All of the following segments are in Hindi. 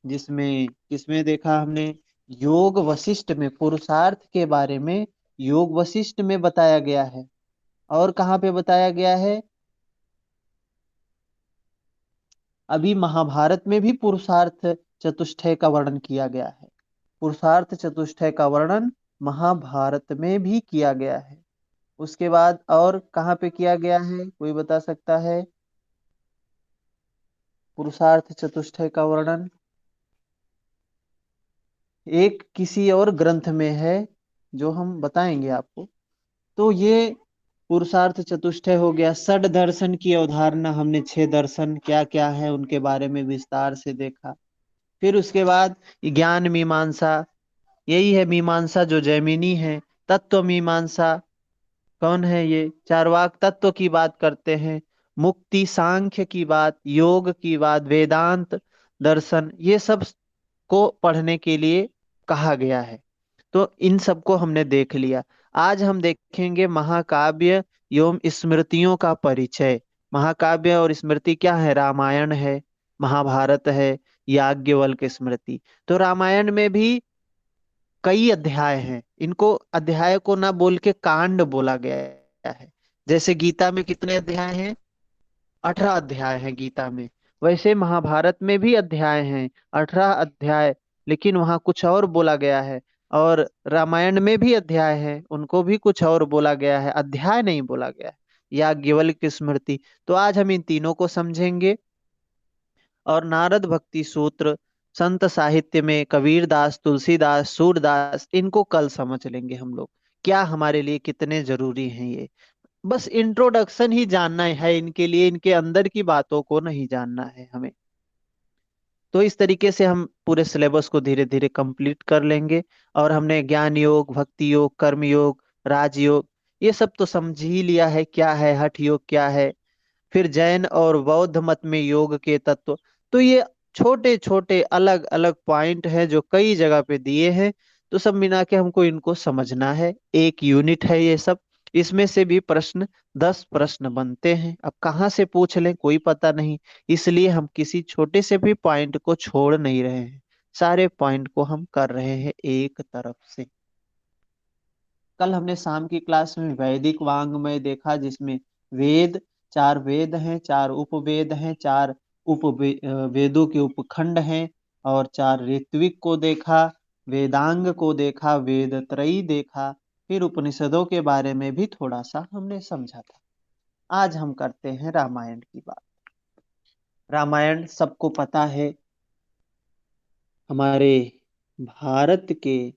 जिसमें किसमें देखा हमने, योग वशिष्ठ में पुरुषार्थ के बारे में योग वशिष्ठ में बताया गया है। और कहाँ पे बताया गया है? अभी महाभारत में भी पुरुषार्थ चतुष्टय का वर्णन किया गया है। पुरुषार्थ चतुष्टय का वर्णन महाभारत में भी किया गया है। उसके बाद और कहाँ पे किया गया है, कोई बता सकता है? पुरुषार्थ चतुष्टय का वर्णन एक किसी और ग्रंथ में है, जो हम बताएंगे आपको। तो ये पुरुषार्थ चतुष्टय हो गया। षड दर्शन की अवधारणा हमने, छह दर्शन क्या क्या है उनके बारे में विस्तार से देखा। फिर उसके बाद ज्ञान मीमांसा, यही है मीमांसा जो जैमिनी है। तत्व मीमांसा कौन है? ये चारवाक तत्व की बात करते हैं। मुक्ति सांख्य की बात, योग की बात, वेदांत दर्शन, ये सब को पढ़ने के लिए कहा गया है। तो इन सबको हमने देख लिया। आज हम देखेंगे महाकाव्य एवं स्मृतियों का परिचय। महाकाव्य और स्मृति क्या है? रामायण है, महाभारत है, याज्ञवल्क्य स्मृति। तो रामायण में भी कई अध्याय हैं। इनको अध्याय को ना बोल के कांड बोला गया है। जैसे गीता में कितने अध्याय हैं? 18 अध्याय हैं गीता में। वैसे महाभारत में भी अध्याय हैं, 18 अध्याय, लेकिन वहाँ कुछ और बोला गया है। और रामायण में भी अध्याय है, उनको भी कुछ और बोला गया है, अध्याय नहीं बोला गया है। याज्ञवल्क्य स्मृति। तो आज हम इन तीनों को समझेंगे। और नारद भक्ति सूत्र, संत साहित्य में कबीरदास, तुलसीदास, सूरदास, इनको कल समझ लेंगे हम लोग, क्या हमारे लिए कितने जरूरी हैं ये। बस इंट्रोडक्शन ही जानना है इनके लिए, इनके अंदर की बातों को नहीं जानना है हमें। तो इस तरीके से हम पूरे सिलेबस को धीरे धीरे कंप्लीट कर लेंगे। और हमने ज्ञान योग, भक्ति योग, कर्म योग, राजयोग, ये सब तो समझ ही लिया है क्या है, हठ योग क्या है। फिर जैन और बौद्ध मत में योग के तत्व। तो ये छोटे छोटे अलग अलग पॉइंट हैं जो कई जगह पे दिए हैं। तो सब मिला के हमको इनको समझना है, एक यूनिट है ये सब। इसमें से भी प्रश्न, 10 प्रश्न बनते हैं। अब कहाँ से पूछ लें कोई पता नहीं, इसलिए हम किसी छोटे से भी पॉइंट को छोड़ नहीं रहे हैं। सारे पॉइंट को हम कर रहे हैं एक तरफ से। कल हमने शाम की क्लास में वैदिक वांग्मय देखा, जिसमें वेद, 4 वेद हैं, 4 उपवेद हैं, 4 वेदों के उपखंड हैं। और 4 ऋत्विक को देखा, वेदांग को देखा, वेद त्रयी देखा। फिर उपनिषदों के बारे में भी थोड़ा सा हमने समझा था। आज हम करते हैं रामायण की बात। रामायण सबको पता है, हमारे भारत के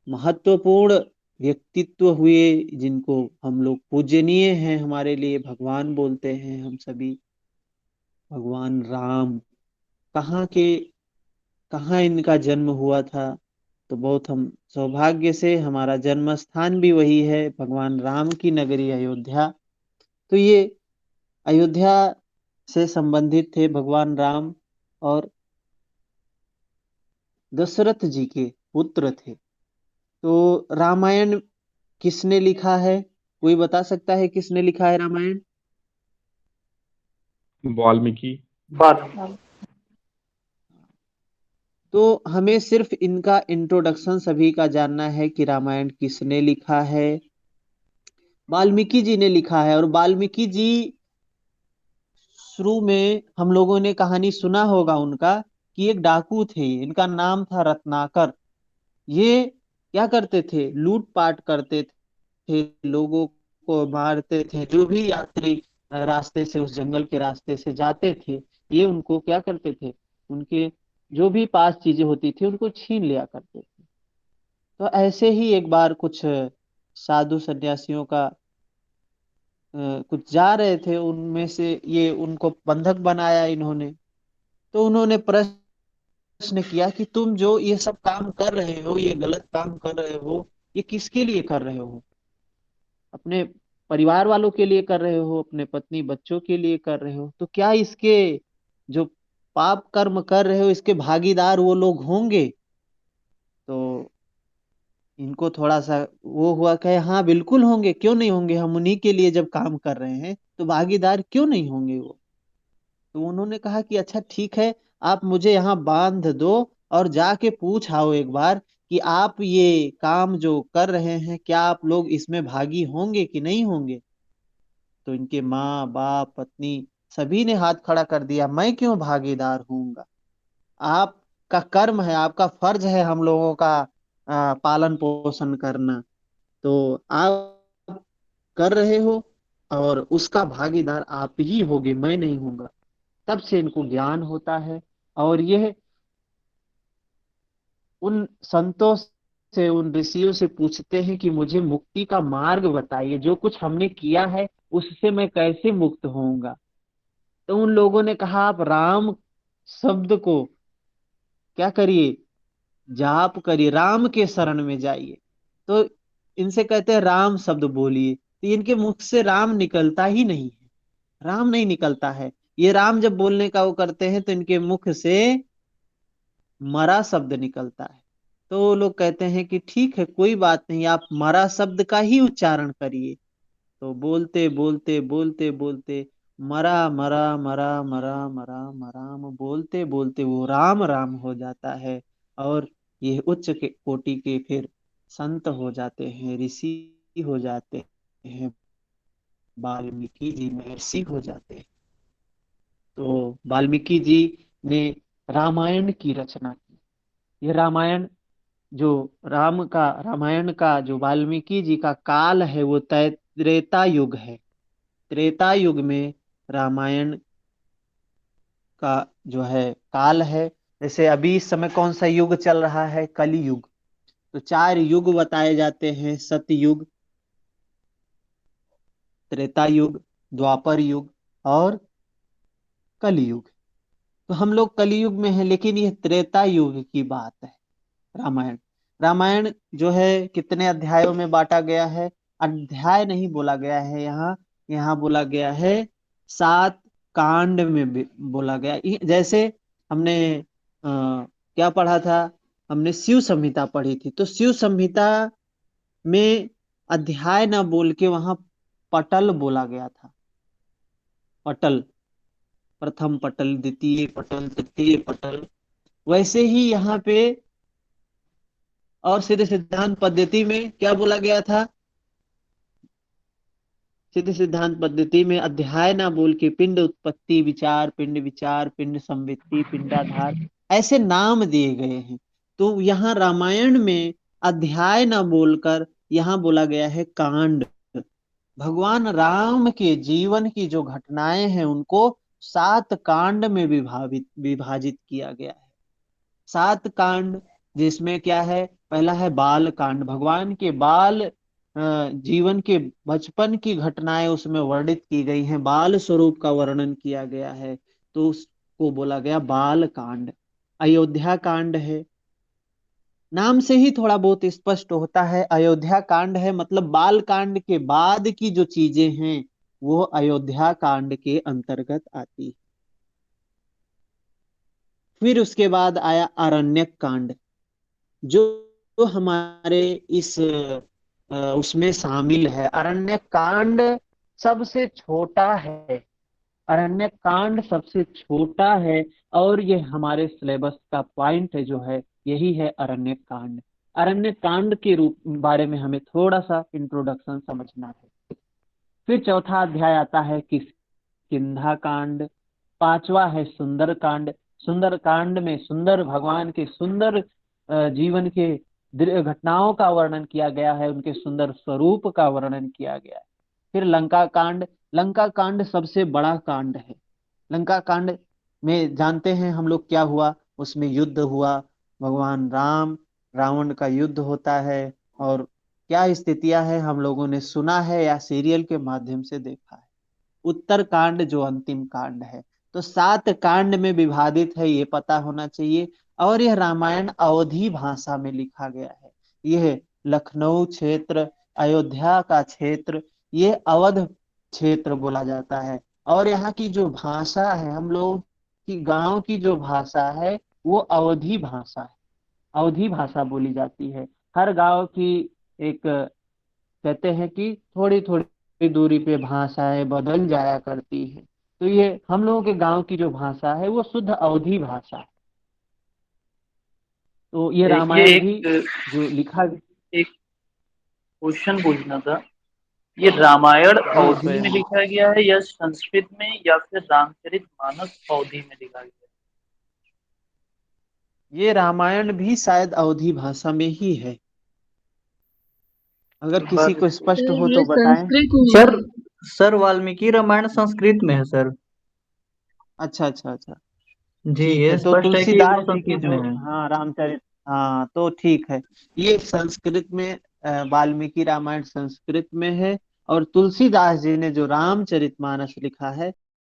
महत्वपूर्ण व्यक्तित्व हुए, जिनको हम लोग पूजनीय हैं, हमारे लिए भगवान बोलते हैं हम सभी। भगवान राम, कहाँ के, कहाँ इनका जन्म हुआ था? तो बहुत हम सौभाग्य से, हमारा जन्म स्थान भी वही है, भगवान राम की नगरी अयोध्या। तो ये अयोध्या से संबंधित थे भगवान राम, और दशरथ जी के पुत्र थे। तो रामायण किसने लिखा है? कोई बता सकता है किसने लिखा है रामायण? वाल्मीकि। वाल्मीकि। तो हमें सिर्फ इनका इंट्रोडक्शन सभी का जानना है कि रामायण किसने लिखा है। वाल्मीकि जी ने लिखा है। और वाल्मीकि जी, शुरू में हम लोगों ने कहानी सुना होगा उनका, कि एक डाकू थे, इनका नाम था रत्नाकर। ये क्या करते थे? लूट पाट करते थे, लोगों को मारते थे, जो भी यात्री रास्ते से, उस जंगल के रास्ते से जाते थे, ये उनको क्या करते थे, उनके जो भी पास चीजें होती थी उनको छीन लिया करते थे। तो ऐसे ही एक बार कुछ साधु सन्यासियों का कुछ जा रहे थे, उनमें से ये उनको बंधक बनाया इन्होंने। तो उन्होंने प्रश्न किया कि तुम जो ये सब काम कर रहे हो, ये गलत काम कर रहे हो, ये किसके लिए कर रहे हो? अपने परिवार वालों के लिए कर रहे हो, अपने पत्नी बच्चों के लिए कर रहे हो? तो क्या इसके जो पाप कर्म कर रहे हो, इसके भागीदार वो लोग होंगे? तो इनको थोड़ा सा वो हुआ, कहे हाँ बिल्कुल होंगे, क्यों नहीं होंगे, हम उन्हीं के लिए जब काम कर रहे हैं तो भागीदार क्यों नहीं होंगे वो। तो उन्होंने कहा कि अच्छा ठीक है, आप मुझे यहाँ बांध दो और जाके पूछ आओ एक बार कि आप ये काम जो कर रहे हैं क्या आप लोग इसमें भागी होंगे कि नहीं होंगे। तो इनके माँ बाप पत्नी सभी ने हाथ खड़ा कर दिया, मैं क्यों भागीदार हूँगा। आपका कर्म है, आपका फर्ज है हम लोगों का पालन पोषण करना, तो आप कर रहे हो और उसका भागीदार आप ही होगे, मैं नहीं हूंगा। तब से इनको ज्ञान होता है और यह उन संतों से, उन ऋषियों से पूछते हैं कि मुझे मुक्ति का मार्ग बताइए, जो कुछ हमने किया है उससे मैं कैसे मुक्त होऊंगा। तो उन लोगों ने कहा आप राम शब्द को क्या करिए, जाप करिए, राम के शरण में जाइए। तो इनसे कहते हैं राम शब्द बोलिए, तो इनके मुख से राम निकलता ही नहीं है, राम नहीं निकलता है। ये राम जब बोलने का वो करते हैं तो इनके मुख से मरा शब्द निकलता है। तो वो लोग कहते हैं कि ठीक है कोई बात नहीं, आप मरा शब्द का ही उच्चारण करिए। तो बोलते बोलते बोलते बोलते मरा मरा मरा मरा मरा मराम बोलते बोलते वो राम राम हो जाता है। और ये उच्च के कोटि के फिर संत हो जाते हैं, ऋषि हो जाते हैं, वाल्मीकि जी महर्षि हो जाते हैं। तो वाल्मीकि जी ने रामायण की रचना की। ये रामायण जो रामायण का जो वाल्मीकि जी का काल है वो त्रेता युग है। त्रेता युग में रामायण का जो है काल है। जैसे अभी इस समय कौन सा युग चल रहा है, कली युग। तो चार युग बताए जाते हैं, सतयुग, त्रेता युग, द्वापर युग और कलयुग। तो हम लोग कलयुग में हैं, लेकिन यह त्रेता युग की बात है। रामायण, रामायण जो है कितने अध्यायों में बांटा गया है, अध्याय नहीं बोला गया है यहाँ, यहाँ बोला गया है 7 कांड में बोला गया। जैसे हमने क्या पढ़ा था, हमने शिव संहिता पढ़ी थी, तो शिव संहिता में अध्याय ना बोल के वहां पटल बोला गया था। पटल, प्रथम पटल, द्वितीय पटल, तृतीय पटल। वैसे ही यहाँ पे और सिद्ध सिद्धांत पद्धति में क्या बोला गया था, सिद्ध सिद्धांत पद्धति में अध्याय ना बोल के पिंड उत्पत्ति विचार पिंड संवित्ति पिंडाधार ऐसे नाम दिए गए हैं। तो यहाँ रामायण में अध्याय ना बोलकर यहाँ बोला गया है कांड। भगवान राम के जीवन की जो घटनाएं हैं उनको 7 कांड में विभाजित किया गया है। 7 कांड, जिसमें क्या है, पहला है बाल कांड, भगवान के बाल जीवन के बचपन की घटनाएं उसमें वर्णित की गई हैं, बाल स्वरूप का वर्णन किया गया है, तो उसको बोला गया बाल कांड। अयोध्या कांड है, नाम से ही थोड़ा बहुत स्पष्ट होता है, अयोध्या कांड है मतलब बाल कांड के बाद की जो चीजें हैं वो अयोध्या कांड के अंतर्गत आती है। फिर उसके बाद आया अरण्यक कांड, जो जो हमारे इस उसमें शामिल है। अरण्य कांड सबसे छोटा है, अरण्य कांड सबसे छोटा है और ये हमारे सिलेबस का पॉइंट है जो है यही है अरण्य कांड। अरण्य कांड के रूप बारे में हमें थोड़ा सा इंट्रोडक्शन समझना है। फिर चौथा अध्याय आता है किष्किंधा कांड, पांचवा है सुंदर कांड। सुंदर कांड में सुंदर भगवान के सुंदर जीवन के घटनाओं का वर्णन किया गया है, उनके सुंदर स्वरूप का वर्णन किया गया है। फिर लंका कांड, लंका कांड सबसे बड़ा कांड है। लंका कांड में जानते हैं हम लोग क्या हुआ, उसमें युद्ध हुआ, भगवान राम रावण का युद्ध होता है। और क्या स्थितियां हैं हम लोगों ने सुना है या सीरियल के माध्यम से देखा है। उत्तर कांड जो अंतिम कांड है। तो 7 कांड में विभाजित है, ये पता होना चाहिए। और यह रामायण अवधी भाषा में लिखा गया है। यह लखनऊ क्षेत्र, अयोध्या का क्षेत्र, ये अवध क्षेत्र बोला जाता है। और यहाँ की जो भाषा है, हम लोग की गांव की जो भाषा है वो अवधी भाषा है, अवधी भाषा बोली जाती है। हर गांव की एक कहते हैं कि थोड़ी थोड़ी दूरी पे भाषाएं बदल जाया करती हैं। तो ये हम लोगों के गांव की जो भाषा है वो शुद्ध अवधी भाषा है। तो ये ये रामायण भी एक जो लिखा। एक क्वेश्चन पूछना था। ये रामायण जी अवधि में जी। लिखा गया है या संस्कृत में या फिर रामचरितमानस अवधि में लिखा गया ये रामायण भी शायद अवधी भाषा में ही है। अगर है? एक किसी बार को स्पष्ट सर हो ये तो बताएं। संस्कृत में सर है। सर वाल्मीकि रामायण संस्कृत में है सर। अच्छा अच्छा अच्छा। जी, ठीक है, ये तो स्पष्ट है कि वो तुलसीदास जी की संस्कृत जो, में है। हाँ, रामचरित, हाँ तो ठीक है। ये संस्कृत में वाल्मीकि रामायण संस्कृत में है। और तुलसीदास जी ने जो रामचरितमानस लिखा है